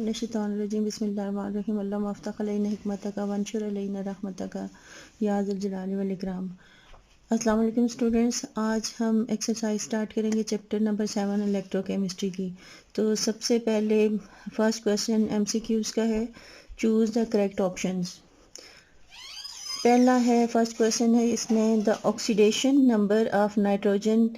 मिनश्शैतानिर्रजीम बिस्मिल्लाहिर्रहमानिर्रहीम अल्लाहुम्मा अफ्तह अलैना हिकमतक वंशुर अलैना रहमतक या ज़ल जलाली वल इकराम। अस्सलाम वालेकुम स्टूडेंट्स, आज हम एक्सरसाइज स्टार्ट करेंगे चैप्टर नंबर 7 इलेक्ट्रोकेमिस्ट्री की। तो सबसे पहले फर्स्ट क्वेश्चन एमसीक्यूज़ का है, चूज़ द करेक्ट ऑप्शंस। पहला है, फर्स्ट क्वेश्चन है इसमें, the oxidation number of nitrogen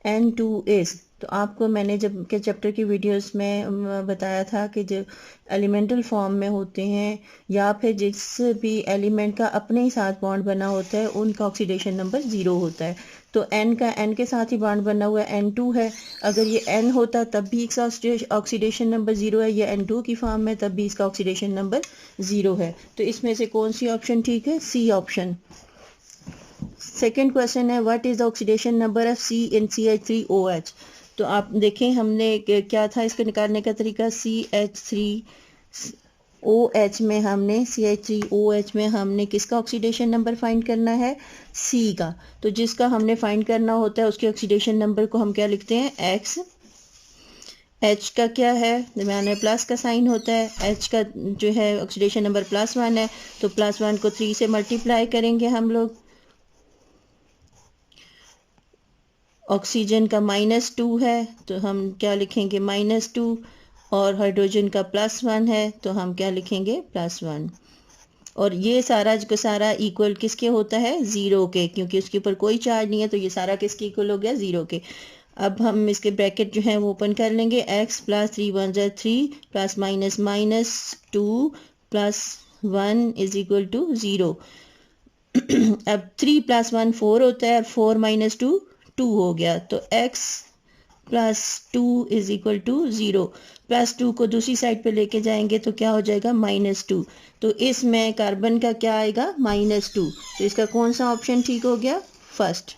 N2 is. तो आपको मैंने जब के चैप्टर की वीडियोस में बताया था कि जो एलिमेंटल फॉर्म में होते हैं या फिर जिस भी एलिमेंट का अपने ही साथ बॉन्ड बना होता है उनका ऑक्सीडेशन नंबर 0 होता है। तो N के साथ ही बॉन्ड बना हुआ है, N2 है। अगर ये N होता तब भी इसका ऑक्सीडेशन नंबर 0 है, ये N2 की फॉर्म में तब भी इसका ऑक्सीडेशन नंबर 0 है। तो इसमें से कौन सी ऑप्शन ठीक है? C option. सेकेंड क्वेश्चन है, what is the oxidation number of C in CH3OH। तो आप देखें हमने क्या था इसको निकालने का तरीका, CH3OH में हमने CH3OH में हमने किसका ऑक्सीडेशन नंबर फाइंड करना है? C का। तो जिसका हमने फाइंड करना होता है उसके ऑक्सीडेशन नंबर को हम क्या लिखते हैं? X। H का क्या है? मैंने प्लस का साइन होता है, H का जो है ऑक्सीडेशन नंबर +1 है, तो +1 को 3 से मल्टीप्लाई करेंगे हम लोग। ऑक्सीजन का -2 है तो हम क्या लिखेंगे? -2। और हाइड्रोजन का +1 है तो हम क्या लिखेंगे? +1। और ये सारा का सारा इक्वल किसके होता है? 0 के, क्योंकि उसके ऊपर कोई चार्ज नहीं है, तो ये सारा किसके इक्वल हो गया? 0 के। अब हम इसके ब्रैकेट जो है वो ओपन कर लेंगे। x + 3 1 = 3 + -2 + 1 = 0। अब 3 + 1 4 होता है, 4 - 2 2 हो गया, तो x + 2 = 0। +2 को दूसरी साइड पे लेके जाएंगे तो क्या हो जाएगा? -2। तो इसमें कार्बन का क्या आएगा? -2। तो इसका कौन सा ऑप्शन ठीक हो गया? फर्स्ट।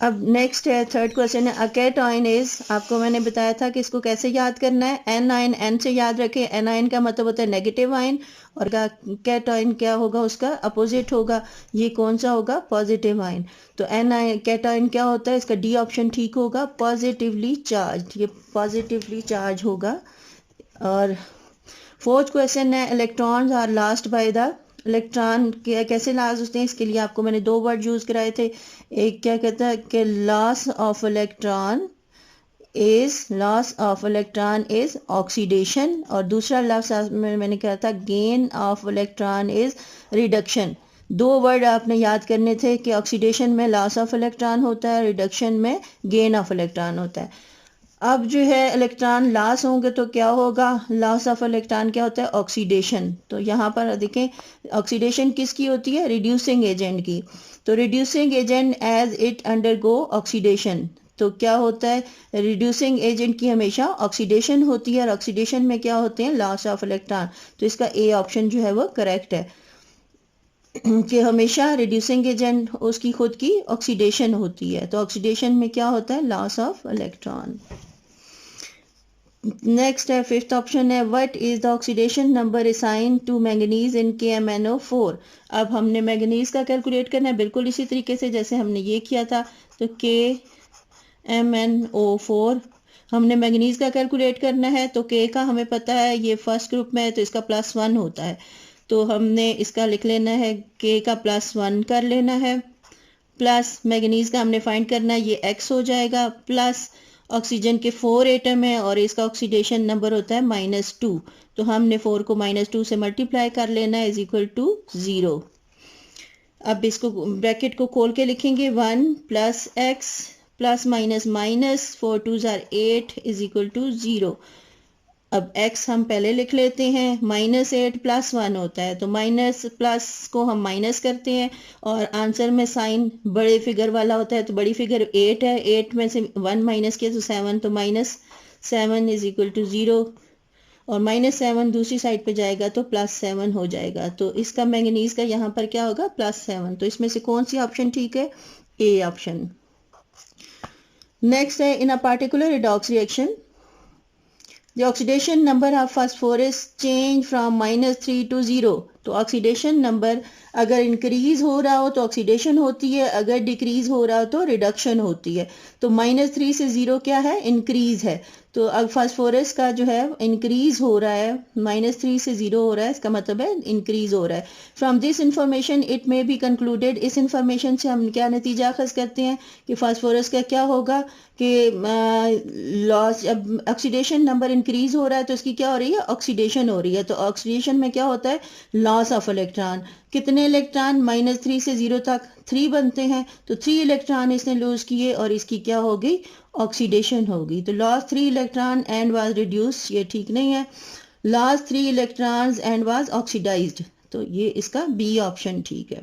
अब नेक्स्ट है, थर्ड क्वेश्चन है, अ कैटआयन इज। आपको मैंने बताया था कि इसको कैसे याद करना है। एनायन, एन से याद रखें। एनायन का मतलब होता है नेगेटिव आयन, और कैटआयन क्या होगा? उसका अपोजिट होगा। ये कौन सा होगा? Positive ion. तो एनायन कैटआयन क्या होता है? इसका डी ऑप्शन ठीक होगा, पॉजिटिवली चार्ज। ये पॉजिटिवली चार्ज होगा। और फोर्थ क्वेश्चन है, electrons are lost by the. Electron कैसे लॉस होते हैं? इसके लिए आपको मैंने 2 वर्ड यूज कराए थे। एक क्या कहता है कि loss of electron is oxidation, और दूसरा लॉस मैंने कहा था gain of electron is reduction. 2 word आपने याद करने थे कि ऑक्सीडेशन में लॉस ऑफ इलेक्ट्रॉन होता है, रिडक्शन में गेन ऑफ इलेक्ट्रॉन होता है। अब जो है इलेक्ट्रॉन लॉस होंगे तो क्या होगा? लॉस ऑफ इलेक्ट्रॉन क्या होता है? ऑक्सीडेशन। तो यहाँ पर देखें, ऑक्सीडेशन किसकी होती है? रिड्यूसिंग एजेंट की। तो reducing agent as it undergo oxidation, तो क्या होता है? रिड्यूसिंग एजेंट की हमेशा ऑक्सीडेशन होती है, और ऑक्सीडेशन में क्या होते हैं? Loss of electron. तो इसका ए ऑप्शन जो है वो करेक्ट है कि हमेशा रिड्यूसिंग एजेंट उसकी खुद की ऑक्सीडेशन होती है। तो ऑक्सीडेशन में क्या होता है? Loss of electron. नेक्स्ट है, फिफ्थ ऑप्शन है, what is the oxidation number assign to manganese in KMnO4। अब हमने मैंगनीज का कैलकुलेट करना है बिल्कुल इसी तरीके से जैसे हमने ये किया था। तो KMnO4 हमने मैंगनीज का कैलकुलेट करना है। तो K का हमें पता है, ये फर्स्ट ग्रुप में है तो इसका +1 होता है। तो हमने इसका लिख लेना है, K का +1 कर लेना है, प्लस मैंगनीज का हमने फाइंड करना है, ये X हो जाएगा, प्लस ऑक्सीजन के 4 एटम है और इसका ऑक्सीडेशन नंबर होता है -2। तो हमने 4 को -2 से मल्टीप्लाई कर लेना है, = 0। अब इसको ब्रैकेट को खोल के लिखेंगे, 1 + x plus minus minus 4 2s are 8 = 0। अब x हम पहले लिख लेते हैं, -8 + 1 होता है, तो माइनस प्लस को हम माइनस करते हैं, और आंसर में साइन बड़े फिगर वाला होता है, तो बड़ी फिगर 8 है, 8 में से 1 माइनस किया तो 7, तो -7 = 0, और -7 दूसरी साइड पे जाएगा तो +7 हो जाएगा। तो इसका मैंगनीज का यहाँ पर क्या होगा? +7। तो इसमें से कौन सी ऑप्शन ठीक है? ए ऑप्शन। नेक्स्ट है, in a particular redox reaction the oxidation number of phosphorus change from -3 to 0। तो ऑक्सीडेशन नंबर अगर इंक्रीज हो रहा हो तो ऑक्सीडेशन होती है, अगर डिक्रीज हो रहा हो तो रिडक्शन होती है। तो -3 से 0 क्या है, इंक्रीज है। तो अब फास्फोरस का जो है इंक्रीज हो रहा है, -3 से 0 हो रहा है, इसका मतलब है इंक्रीज हो रहा है। From this information it may be concluded, इस इंफॉर्मेशन से हम क्या नतीजा अखज़ करते हैं कि फास्फोरस का क्या होगा कि लॉस, जब ऑक्सीडेशन नंबर इंक्रीज हो रहा है तो इसकी क्या हो रही है, ऑक्सीडेशन हो रही है। तो ऑक्सीडेशन में क्या होता है, लॉस ऑफ इलेक्ट्रॉन। कितने इलेक्ट्रॉन, -3 से 0 तक 3 बनते हैं, तो 3 इलेक्ट्रॉन इसने लूज किए और इसकी क्या होगी, ऑक्सीडेशन होगी। तो loss 3 electron and was reduce, ये ठीक नहीं है। Loss 3 electrons and was oxidised, तो ये इसका बी ऑप्शन ठीक है।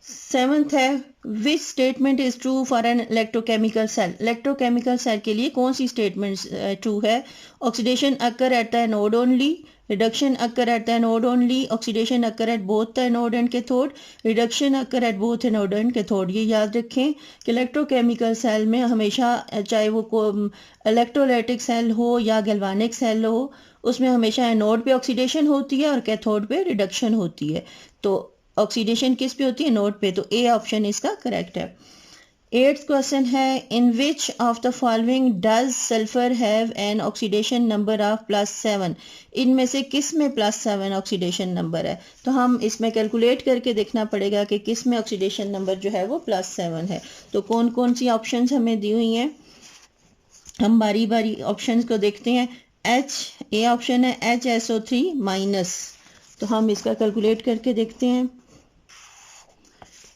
सेवंथ है, which statement is true for an electrochemical cell. Electrochemical cell के लिए कौन सी स्टेटमेंट ट्रू है। Oxidation occur at the anode only, reduction occur at the anode only, oxidation occur at both the anode and cathode, reduction occur at both anode and cathode. ये याद रखें कि electrochemical cell में हमेशा, चाहे वो electrolytic cell हो या गैल्वानिक सेल हो, उसमें हमेशा एनोड पे ऑक्सीडेशन होती है और कैथोड पे रिडक्शन होती है। तो ऑक्सीडेशन किस पे होती है, नोड पे। तो ए ऑप्शन इसका करेक्ट है। 8th क्वेश्चन है, in which of the following does sulphur have an oxidation number of +7। इनमें से किस में +7 ऑक्सीडेशन नंबर है। तो हम इसमें कैलकुलेट करके देखना पड़ेगा कि किस में ऑक्सीडेशन नंबर जो है वो +7 है। तो कौन कौन सी ऑप्शंस हमें दी हुई हैं, हम बारी बारी ऑप्शंस को देखते हैं। ए ऑप्शन है HSO3-। तो हम इसका कैलकुलेट करके देखते हैं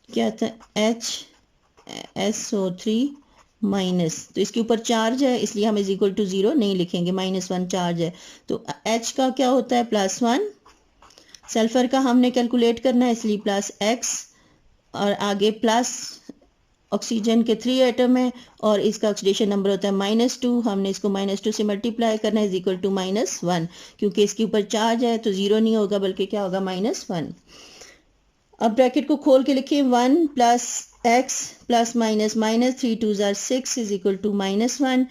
क्या था, HSO3-। तो इसके ऊपर चार्ज है इसलिए हम =0 नहीं लिखेंगे, -1 चार्ज है। तो H का क्या होता है, +1। सल्फर का हमने कैलकुलेट करना है इसलिए +X, और आगे प्लस ऑक्सीजन के 3 एटम है और इसका ऑक्सीडेशन नंबर होता है -2। हमने इसको -2 से मल्टीप्लाई करना है =-1, क्योंकि इसके ऊपर चार्ज है तो 0 नहीं होगा बल्कि क्या होगा, -1। अब ब्रैकेट को खोल के लिखिए, 1 + x + -, 3 2 = 6 =-1।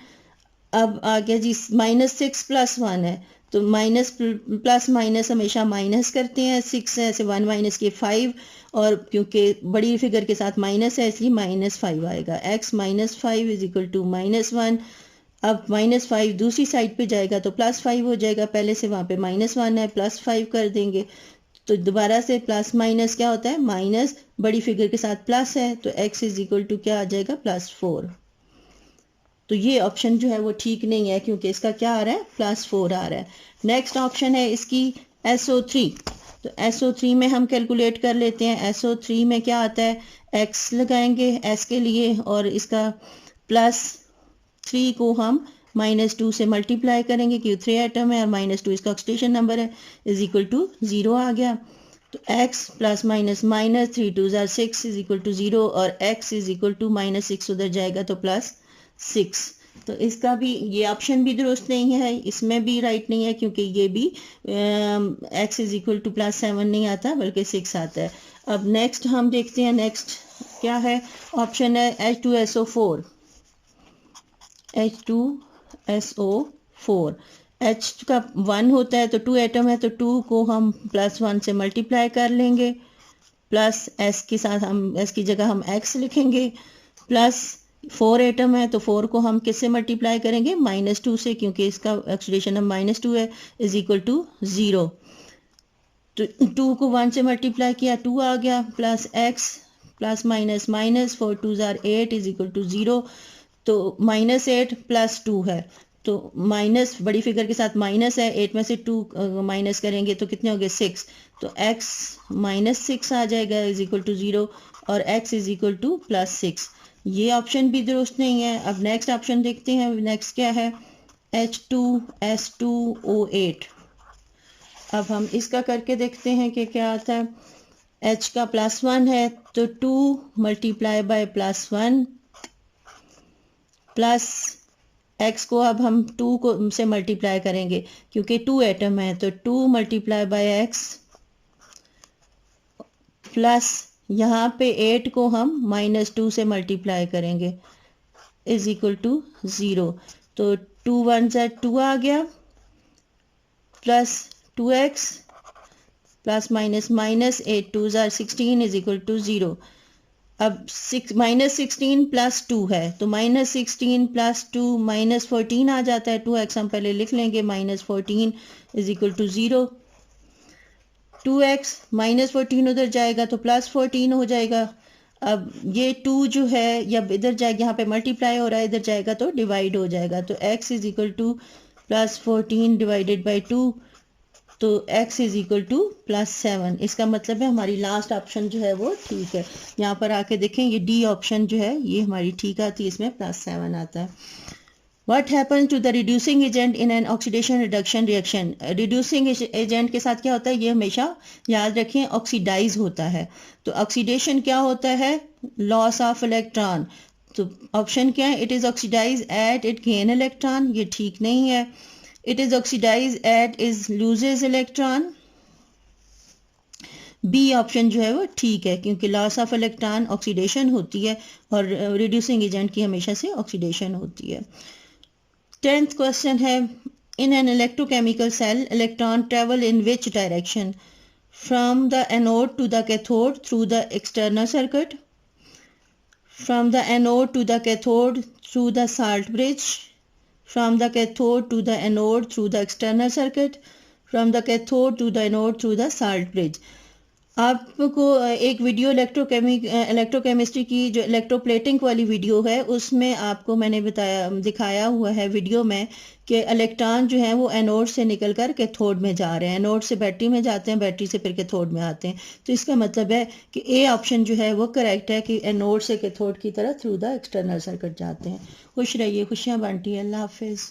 अब आगे जी -6 + 1 है, तो माइनस प्लस माइनस हमेशा माइनस करते हैं। 6 है ऐसे 1 माइनस के 5, और क्योंकि बड़ी फिगर के साथ माइनस है इसलिए -5 आएगा। x - 5 =-1। अब -5 दूसरी साइड पे जाएगा तो +5 हो जाएगा, पहले से वहाँ पे -1 है, +5 कर देंगे तो दोबारा से प्लस माइनस क्या होता है, माइनस, बड़ी फिगर के साथ प्लस है तो x = क्या आ जाएगा, +4। तो ये ऑप्शन जो है वो ठीक नहीं है क्योंकि इसका क्या आ रहा है, +4 आ रहा है। नेक्स्ट ऑप्शन है इसकी SO3। तो SO3 में हम कैलकुलेट कर लेते हैं। SO3 में क्या आता है, x लगाएंगे S के लिए और इसका +3 को हम -2 से मल्टीप्लाई करेंगे क्योंकि 3 एटम है और -2 इसका ऑक्सीडेशन नंबर है, =0 आ गया। तो x +- 3 2 = 6 =0 और x -6 उधर जाएगा तो +6। तो इसका भी ये ऑप्शन भी दुरुस्त नहीं है, इसमें भी राइट नहीं है क्योंकि ये भी x +7 नहीं आता बल्कि 6 आता है। अब नेक्स्ट हम देखते हैं, नेक्स्ट क्या है, ऑप्शन है H2SO4। H2SO4 H का 1 होता है तो 2 एटम है तो 2 को हम +1 से मल्टीप्लाई कर लेंगे, प्लस S के साथ हम S की जगह हम x लिखेंगे, प्लस 4 एटम है तो 4 को हम किससे मल्टीप्लाई करेंगे, -2 से, क्योंकि इसका ऑक्सीडेशन नंबर -2 है, =0। तो 2 को 1 से मल्टीप्लाई किया 2 आ गया, प्लस x +- 4 2 = 8 =0। तो -8 + 2 है तो माइनस, बड़ी फिगर के साथ माइनस है, 8 में से 2 माइनस करेंगे तो कितने हो गए, 6। तो x -6 आ जाएगा =0 और x +6। ये ऑप्शन भी दुरुस्त नहीं है। अब नेक्स्ट ऑप्शन देखते हैं, नेक्स्ट क्या है, H2S2O8। अब हम इसका करके देखते हैं कि क्या आता है। H का +1 है तो 2 × +1 प्लस x को अब हम 2 को से मल्टीप्लाई करेंगे क्योंकि 2 एटम है तो 2 × x प्लस यहाँ पे 8 को हम -2 से मल्टीप्लाई करेंगे इज इक्वल टू 0। तो 2 1 ज़ा 2 आ गया प्लस 2x प्लस माइनस 8 2 ज़ा 16 इज इक्वल टू 0। अब -16 प्लस 2 है तो -16 प्लस 2 -14 आ जाता है। 2x हम पहले लिख लेंगे, -14 इज इक्वल टू 0। 2x -14 उधर जाएगा तो +14 हो जाएगा। अब ये 2 जो है जब इधर जाएगा, यहाँ पे मल्टीप्लाई हो रहा है, इधर जाएगा तो डिवाइड हो जाएगा। तो x is equal to +14 divided by 2, तो x इज इक्वल टू +7। इसका मतलब है हमारी लास्ट ऑप्शन जो है वो ठीक है। यहाँ पर आके देखें ये डी ऑप्शन जो है ये हमारी ठीक आती है, इसमें +7 आता है। What happens to the reducing agent in an oxidation reduction reaction? Reducing agent के साथ क्या होता है ये हमेशा याद रखें, ऑक्सीडाइज होता है। तो ऑक्सीडेशन क्या होता है? Loss of electron. तो ऑप्शन क्या है? It is oxidise at it gain electron, ये ठीक नहीं है। It is oxidise at is loses electron, B option जो है वो ठीक है, क्योंकि लॉस ऑफ इलेक्ट्रॉन ऑक्सीडेशन होती है और रिड्यूसिंग एजेंट की हमेशा से ऑक्सीडेशन होती है। 10th क्वेश्चन है, in an electrochemical cell electron travel in which direction? From the anode to the cathode through the external circuit, from the anode to the cathode through the salt bridge, from the cathode to the anode through the external circuit, from the cathode to the anode through the salt bridge. आपको एक video electrochemistry की जो electroplating वाली video है उसमें आपको मैंने दिखाया हुआ है वीडियो में कि इलेक्ट्रॉन जो है वो एनोड से निकलकर कैथोड में जा रहे हैं, एनोड से बैटरी में जाते हैं, बैटरी से फिर कैथोड में आते हैं। तो इसका मतलब है कि ए ऑप्शन जो है वो करेक्ट है कि एनोड से कैथोड की तरह थ्रू द एक्सटर्नल सर्किट जाते हैं। खुश रहिए, खुशियाँ बांटिए, अल्लाह हाफिज़।